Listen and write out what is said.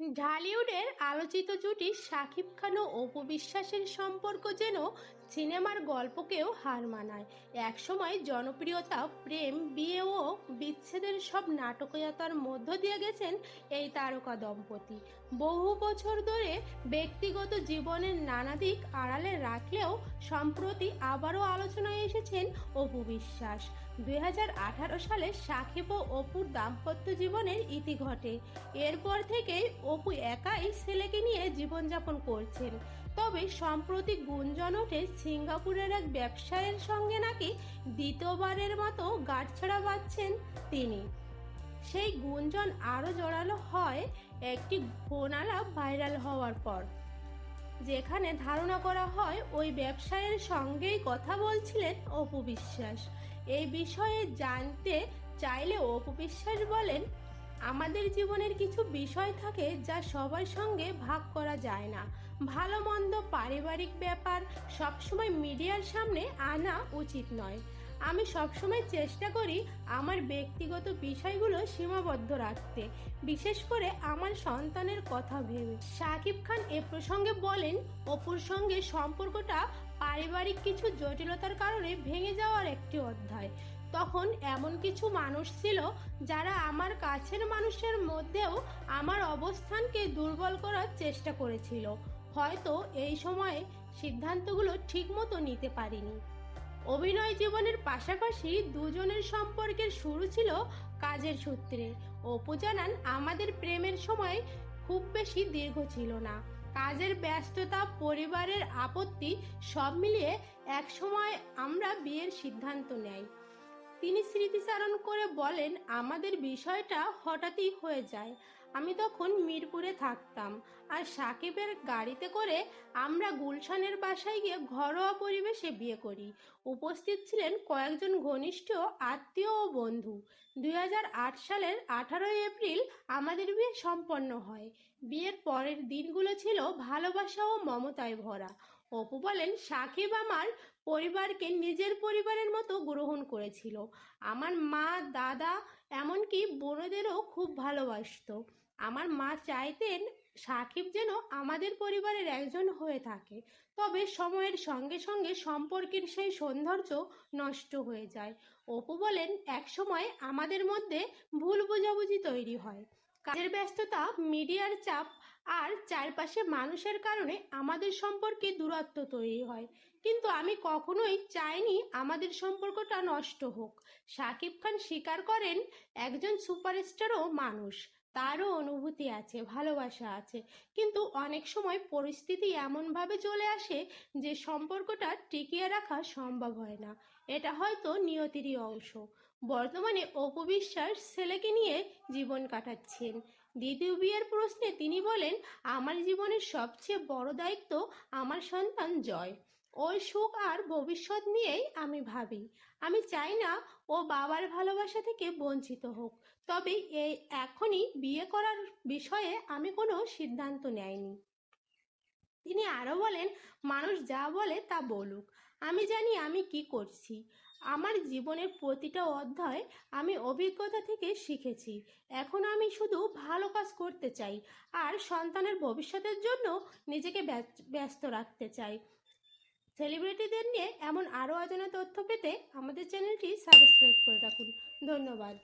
ঢালিউডের আলোচিত জুটি শাকিব খান ও অপু বিশ্বাসের সম্পর্ক যেন সিনেমার গল্পকেও হার মানায়। একসময় জনপ্রিয়তা, প্রেম, বিয়ে ও বিচ্ছেদের সব নাটকীয়তার মধ্য দিয়ে গেছেন এই তারকা দম্পতি। বহু বছর ধরে ব্যক্তিগত জীবনের নানা দিক আড়ালে রাখলেও সম্প্রতি আবারও আলোচনায় এসেছেন অপু বিশ্বাস। 2018 সালে শাকিব ও অপুর দাম্পত্য জীবনের ইতি ঘটে। এরপর থেকেই অপু একাই ছেলেকে নিয়ে জীবনযাপন করছেন। তবে সম্প্রতি গুঞ্জন ওঠে সিঙ্গাপুরের এক ব্যবসায়ীর সঙ্গে নাকি দ্বিতীয়বারের মতো গাঁটছড়া বাঁধছেন তিনি। সেই গুঞ্জন আরও জোরালো হয় একটি ফোন আলাপ ভাইরাল হওয়ার পর, যেখানে ধারণা করা হয় ওই ব্যবসায়ীর সঙ্গেই কথা বলছিলেন অপু বিশ্বাস। এই বিষয়ে জানতে চাইলে অপু বিশ্বাস বলেন, আমাদের জীবনের কিছু বিষয় থাকে যা সবার সঙ্গে ভাগ করা যায় না। ভালো মন্দ পারিবারিক ব্যাপার সবসময় মিডিয়ার সামনে আনা উচিত নয়। আমি সবসময় চেষ্টা করি আমার ব্যক্তিগত বিষয়গুলো সীমাবদ্ধ রাখতে, বিশেষ করে আমার সন্তানের কথা ভেবে। শাকিব খান এ প্রসঙ্গে বলেন, অপুর সঙ্গে সম্পর্কটা পারিবারিক কিছু জটিলতার কারণে ভেঙে যাওয়ার একটি অধ্যায়। তখন এমন কিছু মানুষ ছিল যারা আমার কাছের মানুষের মধ্যেও আমার অবস্থানকে দুর্বল করার চেষ্টা করেছিল। হয়তো এই সময়ে সিদ্ধান্তগুলো ঠিকমতো নিতে পারিনি। অভিনয় জীবনের পাশাপাশি দুজনের সম্পর্কের শুরু ছিল কাজের সূত্রে। অপু জানান, আমাদের প্রেমের সময় খুব বেশি দীর্ঘ ছিল না। কাজের ব্যস্ততা, পরিবারের আপত্তি সব মিলিয়ে এক সময় আমরা বিয়ের সিদ্ধান্ত নেই। তিনি স্মৃতিচারণ করে বলেন, আমাদের বিষয়টা হঠাৎই হয়ে যায়। আমি তখন মিরপুরে থাকতাম আর সাকিবের গাড়িতে করে আমরা গুলশানের বাসায় গিয়ে ঘরোয়া পরিবেশে বিয়ে করি। উপস্থিত ছিলেন কয়েকজন ঘনিষ্ঠ আত্মীয় ও বন্ধু। 2008 সালের 18 এপ্রিল আমাদের বিয়ে সম্পন্ন হয়। বিয়ের পরের দিনগুলো ছিল ভালোবাসা ও মমতায় ভরা। অপু বলেন, সাকিব আমার পরিবারকে নিজের পরিবারের মতো গ্রহণ করেছিল। আমার মা, দাদা, এমনকি বোনদেরও খুব ভালোবাসতো। আমার মা চাইতেন সাকিব যেন আমাদের পরিবারের একজন হয়ে থাকে। তবে সময়ের সঙ্গে সঙ্গে সম্পর্কের সেই সৌন্দর্য নষ্ট হয়ে যায়। অপু বলেন, এক সময় আমাদের মধ্যে ভুল বোঝাবুঝি তৈরি হয়। কাজের ব্যস্ততা, মিডিয়ার চাপ আর চারপাশে মানুষের কারণে আমাদের সম্পর্কে দূরত্ব তৈরি হয়। কিন্তু আমি কখনোই চাইনি আমাদের সম্পর্কটা নষ্ট হোক। শাকিব খান স্বীকার করেন, একজন সুপারস্টারও মানুষ, তারও অনুভূতি আছে, ভালোবাসা আছে। কিন্তু অনেক সময় পরিস্থিতি এমনভাবে চলে আসে যে সম্পর্কটা টিকিয়ে রাখা সম্ভব হয় না। এটা হয়তো নিয়তিরই অংশ। বর্তমানে অপু বিশ্বাস ছেলেকে নিয়ে জীবন কাটাচ্ছেন। দ্বিতীয় বিয়ের প্রশ্নে তিনি বলেন, আমার জীবনের সবচেয়ে বড় দায়িত্ব আমার সন্তান জয়। ওর সুখ আর ভবিষ্যৎ নিয়েই আমি ভাবি। আমি চাই না ও বাবার ভালোবাসা থেকে বঞ্চিত হোক। তবে এই এখনই বিয়ে করার বিষয়ে আমি কোনো সিদ্ধান্ত নেইনি। তিনি আরো বলেন, মানুষ যা বলে তা বলুক, আমি জানি আমি কি করছি। আমার জীবনের প্রতিটা অধ্যায় আমি অভিজ্ঞতা থেকে শিখেছি। এখন আমি শুধু ভালো কাজ করতে চাই আর সন্তানের ভবিষ্যতের জন্য নিজেকে ব্যস্ত রাখতে চাই। সেলিব্রিটিদের নিয়ে এমন আরও অজানা তথ্য পেতে আমাদের চ্যানেলটি সাবস্ক্রাইব করে রাখুন। ধন্যবাদ।